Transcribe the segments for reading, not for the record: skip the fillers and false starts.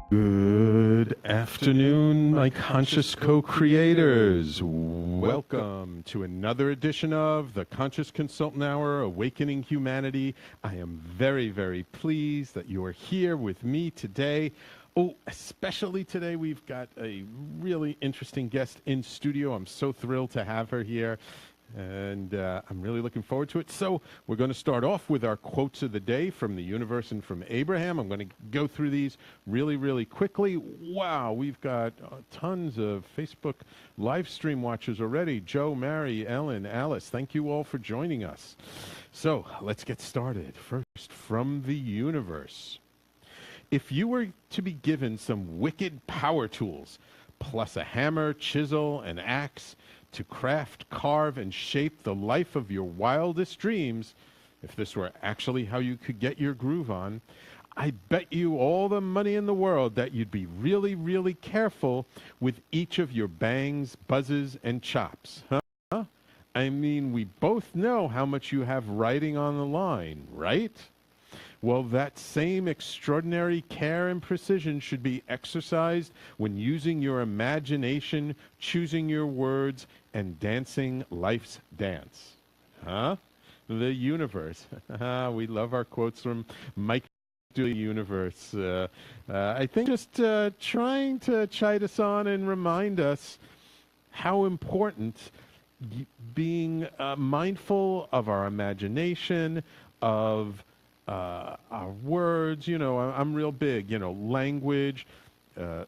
Good afternoon, my conscious co-creators. Welcome to another edition of the Conscious Consultant Hour, Awakening Humanity. I am very, very pleased that you are here with me today. Oh, especially today, we've got a really interesting guest in studio. I'm so thrilled to have her here. And I'm really looking forward to it. So we're going to start off with our quotes of the day from the universe and from Abraham. I'm going to go through these really, really quickly. Wow, we've got tons of Facebook live stream watchers already. Joe, Mary, Ellen, Alice, thank you all for joining us. So let's get started. First, from the universe. If you were to be given some wicked power tools, plus a hammer, chisel, and axe, to craft, carve, and shape the life of your wildest dreams, if this were actually how you could get your groove on, I bet you all the money in the world that you'd be really, really careful with each of your bangs, buzzes, and chops. Huh? I mean, we both know how much you have riding on the line, right? Well, that same extraordinary care and precision should be exercised when using your imagination, choosing your words, and dancing life's dance. Huh? The universe. We love our quotes from Mike to the universe. I think just trying to chide us on and remind us how important being mindful of our imagination, of our words, I'm real big, language,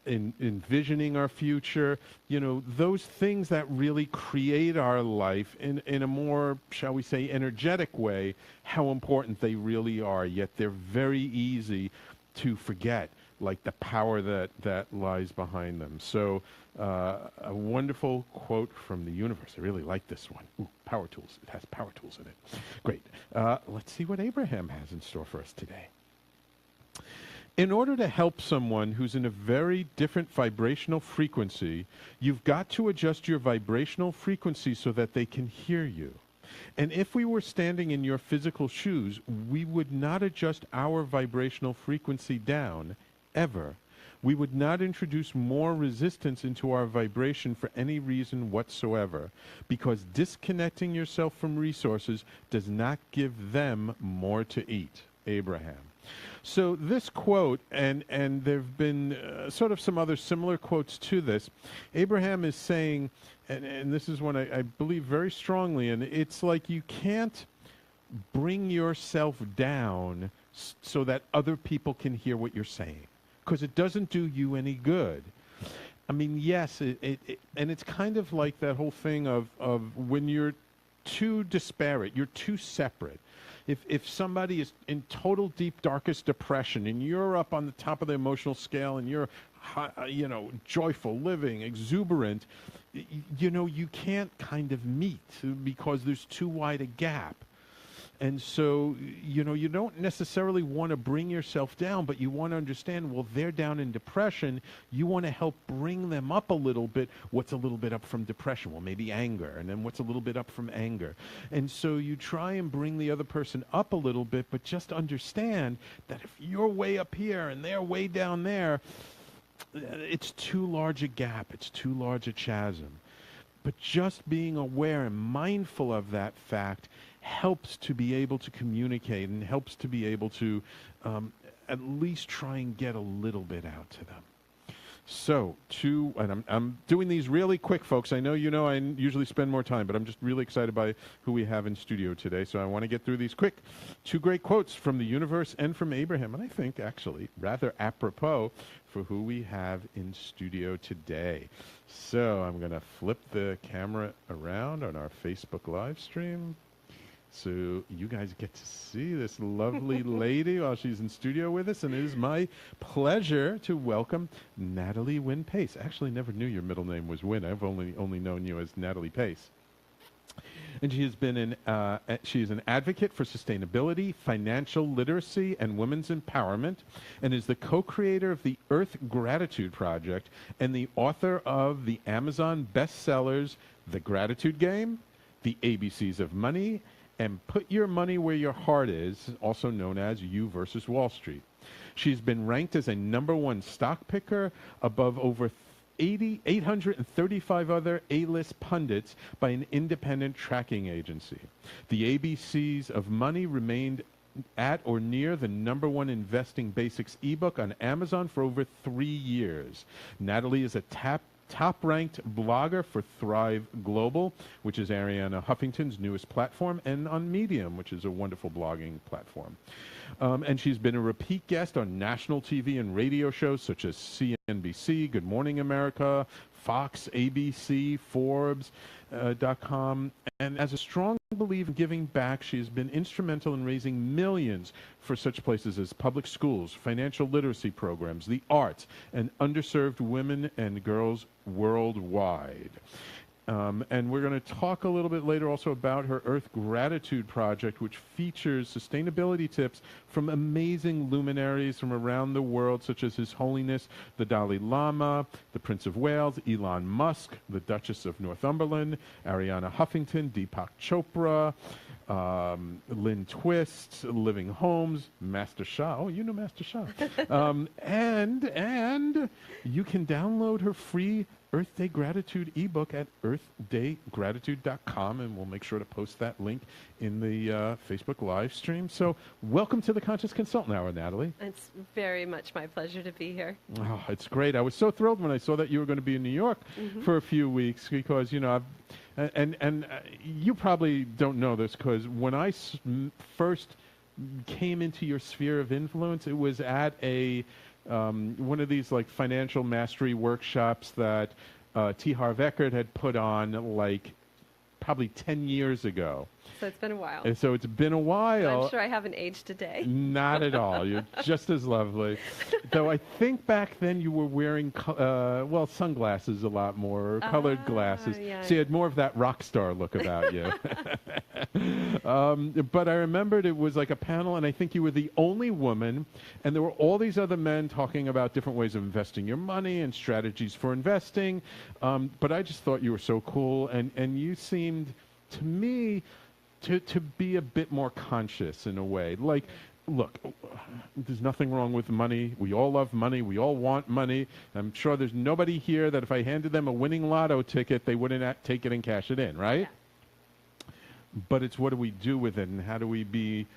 envisioning our future, those things that really create our life in a more, shall we say, energetic way, how important they really are, yet they're very easy to forget, like the power that lies behind them. So a wonderful quote from the universe. I really like this one. Ooh, power tools. It has power tools in it. Great. Let's see what Abraham has in store for us today. In order to help someone who's in a very different vibrational frequency, you've got to adjust your vibrational frequency so that they can hear you. And if we were standing in your physical shoes, we would not adjust our vibrational frequency down, ever. We would not introduce more resistance into our vibration for any reason whatsoever, because disconnecting yourself from resources does not give them more to eat. Abraham. So this quote, and there have been sort of some other similar quotes to this, Abraham is saying, and this is one I believe very strongly in, it's like you can't bring yourself down so that other people can hear what you're saying, because it doesn't do you any good. I mean, yes, and it's kind of like that whole thing of when you're too disparate, you're too separate. If somebody is in total deep, darkest depression, and you're up on the top of the emotional scale, and you're, joyful, living, exuberant, you can't kind of meet because there's too wide a gap. And so, you don't necessarily want to bring yourself down, but you want to understand, well, they're down in depression. You want to help bring them up a little bit. What's a little bit up from depression? Well, maybe anger. And then what's a little bit up from anger? And so you try and bring the other person up a little bit, but just understand that if you're way up here and they're way down there, it's too large a gap. It's too large a chasm. But just being aware and mindful of that fact helps to be able to communicate and helps to be able to at least try and get a little bit out to them. So, and I'm doing these really quick, folks. I know I usually spend more time, but I'm just really excited by who we have in studio today. So I want to get through these quick. 2 great quotes from the universe and from Abraham, and I think actually rather apropos for who we have in studio today. So I'm going to flip the camera around on our Facebook live stream, so you guys get to see this lovely lady while she's in studio with us. And it is my pleasure to welcome Natalie Wynne Pace. Actually, never knew your middle name was Wynne. I've only known you as Natalie Pace. And she has been she is an advocate for sustainability, financial literacy, and women's empowerment, and is the co-creator of the Earth Gratitude Project and the author of the Amazon bestsellers The Gratitude Game, The ABCs of Money, and Put Your Money Where Your Heart Is, also known as You versus Wall Street. She's been ranked as a #1 stock picker above over 835 other A-list pundits by an independent tracking agency. The ABCs of Money remained at or near the #1 investing basics ebook on Amazon for over 3 years. Natalie is a top-ranked blogger for Thrive Global, which is Arianna Huffington's newest platform, and on Medium, which is a wonderful blogging platform. And she's been a repeat guest on national TV and radio shows such as CNBC, Good Morning America, Fox, ABC, Forbes.com. And as a strong believer in giving back, she has been instrumental in raising millions for such places as public schools, financial literacy programs, the arts, and underserved women and girls worldwide. And we're going to talk a little bit later also about her Earth Gratitude Project, which features sustainability tips from amazing luminaries from around the world, such as His Holiness the Dalai Lama, the Prince of Wales, Elon Musk, the Duchess of Northumberland, Arianna Huffington, Deepak Chopra, Lynn Twist, Living Homes, Master Shah. Oh, you know Master Shah. And you can download her free Earth Day Gratitude ebook at earthdaygratitude.com, and we'll make sure to post that link in the Facebook live stream. So welcome to the Conscious Consultant Hour, Natalie. It's very much my pleasure to be here. Oh, it's great. I was so thrilled when I saw that you were going to be in New York for a few weeks because, you know, you probably don't know this because when I first came into your sphere of influence, it was at a one of these like financial mastery workshops that T. Harv Eckert had put on like probably 10 years ago. So it's been a while. And so it's been a while. I'm sure I haven't aged a day. Not at all. You're just as lovely. Though I think back then you were wearing, well, sunglasses a lot more, or colored glasses. Yeah. So you had more of that rock star look about you. But I remembered it was like a panel, and I think you were the only woman, and there were all these other men talking about different ways of investing your money and strategies for investing. But I just thought you were so cool, and you seemed, to me, to be a bit more conscious in a way. Like, look, there's nothing wrong with money. We all love money. We all want money. I'm sure there's nobody here that if I handed them a winning lotto ticket, they wouldn't take it and cash it in, right? Yeah. But it's what do we do with it, and how do we be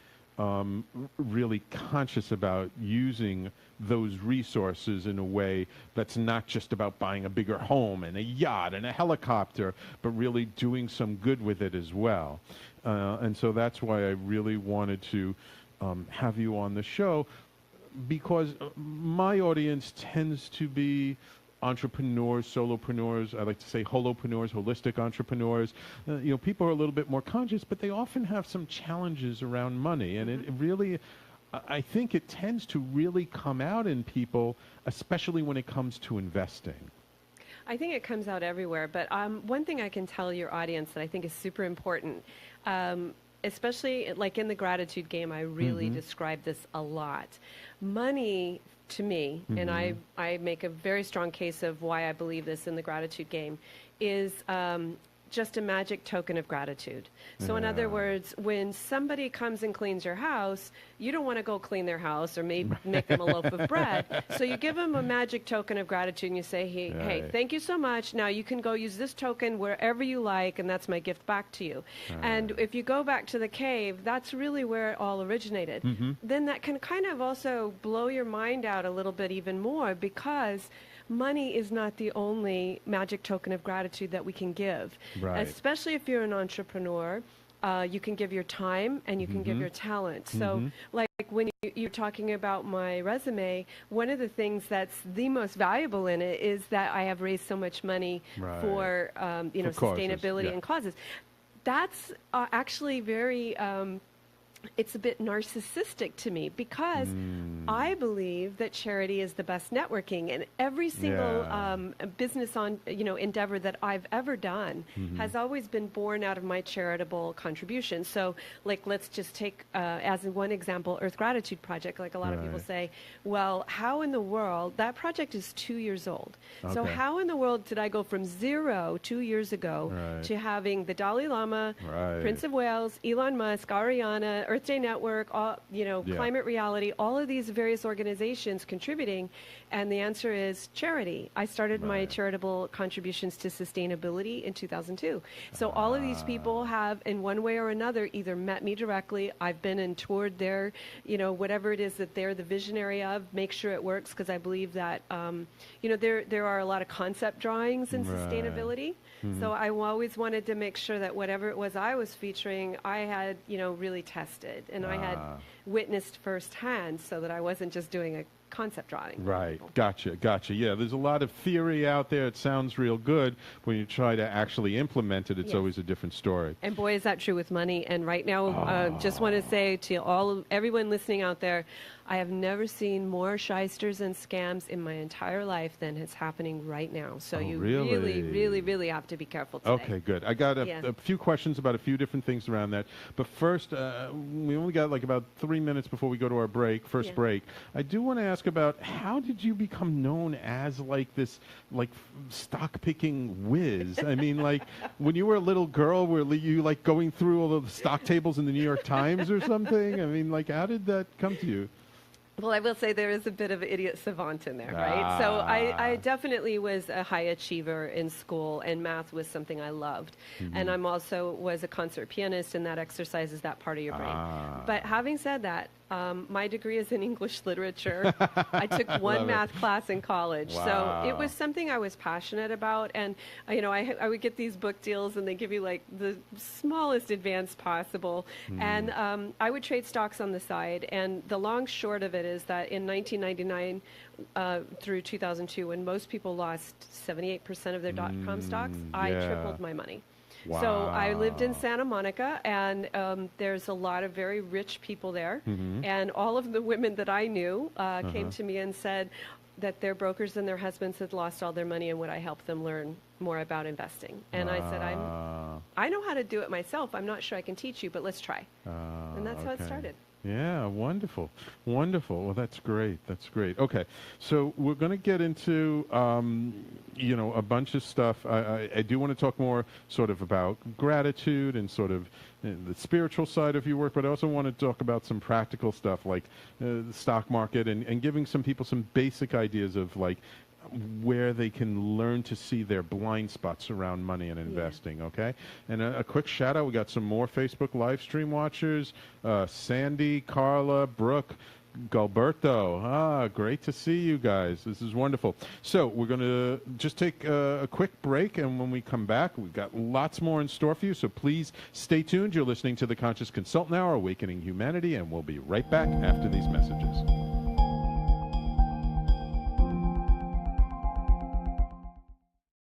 really conscious about using those resources in a way that's not just about buying a bigger home and a yacht and a helicopter, but really doing some good with it as well. And so that's why I really wanted to have you on the show, because my audience tends to be entrepreneurs, solopreneurs, I like to say holopreneurs, holistic entrepreneurs, you know, people are a little bit more conscious, but they often have some challenges around money. And it really, I think it tends to really come out in people, especially when it comes to investing. I think it comes out everywhere, but one thing I can tell your audience that I think is super important, especially like in the gratitude game, I really describe this a lot. Money, to me, and I make a very strong case of why I believe this in the gratitude game, is just a magic token of gratitude. So in other words, when somebody comes and cleans your house, you don't want to go clean their house or maybe make them a loaf of bread. So you give them a magic token of gratitude and you say, hey, thank you so much. Now you can go use this token wherever you like, and that's my gift back to you. And if you go back to the cave, that's really where it all originated. Then that can kind of also blow your mind out a little bit even more, because money is not the only magic token of gratitude that we can give. Right. Especially if you're an entrepreneur, you can give your time and you can give your talent. So like when you're talking about my resume, one of the things that's the most valuable in it is that I have raised so much money for you know, sustainability and causes. That's actually very it's a bit narcissistic to me, because I believe that charity is the best networking, and every single business endeavor that I've ever done has always been born out of my charitable contribution. So, like, let's just take as one example, Earth Gratitude Project. Like a lot of people say, well, how in the world, that project is 2 years old. So how in the world did I go from 0 2 years ago to having the Dalai Lama, Prince of Wales, Elon Musk, Ariana, Earth Day Network, all, Climate Reality, all of these various organizations contributing, and the answer is charity. I started my charitable contributions to sustainability in 2002. So all of these people have, in one way or another, either met me directly, I've been and toured their, whatever it is that they're the visionary of, make sure it works, because I believe that, there are a lot of concept drawings in sustainability. So I always wanted to make sure that whatever it was I was featuring, I had, really tested, and I had witnessed firsthand, so that I wasn't just doing a concept drawing. Right. Gotcha. Yeah, there's a lot of theory out there. It sounds real good. When you try to actually implement it, it's always a different story. And boy, is that true with money. And right now, just want to say to everyone listening out there, I have never seen more shysters and scams in my entire life than is happening right now. So you really have to be careful today. Okay, good. I got a few questions about a few different things around that. But first, we only got like about 3 minutes before we go to our first break. I do want to ask about, how did you become known as like this stock picking whiz? I mean, like when you were a little girl, were you like going through all of the stock tables in the New York Times or something? I mean, like, how did that come to you? Well, I will say there is a bit of idiot savant in there, right? So I definitely was a high achiever in school, and math was something I loved. And I'm also was a concert pianist, and that exercises that part of your brain. But having said that, my degree is in English literature. I took one math class in college. So it was something I was passionate about. And, I would get these book deals, and they give you like the smallest advance possible. And I would trade stocks on the side. And the long short of it is that in 1999 through 2002, when most people lost 78% of their .com stocks, I tripled my money. Wow. So I lived in Santa Monica, and there's a lot of very rich people there. And all of the women that I knew came to me and said that their brokers and their husbands had lost all their money, and would I help them learn more about investing? And I said, I know how to do it myself. I'm not sure I can teach you, but let's try. And that's how it started. Yeah, wonderful. Well, that's great. Okay, so we're going to get into, a bunch of stuff. I do want to talk more sort of about gratitude and sort of the spiritual side of your work, but I also want to talk about some practical stuff like the stock market and giving some people some basic ideas of like where they can learn to see their blind spots around money and investing, okay? And a quick shout out, we got some more Facebook live stream watchers, Sandy, Carla, Brooke, Gilberto. Great to see you guys. This is wonderful. So we're going to just take a quick break, and when we come back, we've got lots more in store for you, so please stay tuned. You're listening to the Conscious Consultant Hour, Awakening Humanity, and we'll be right back after these messages.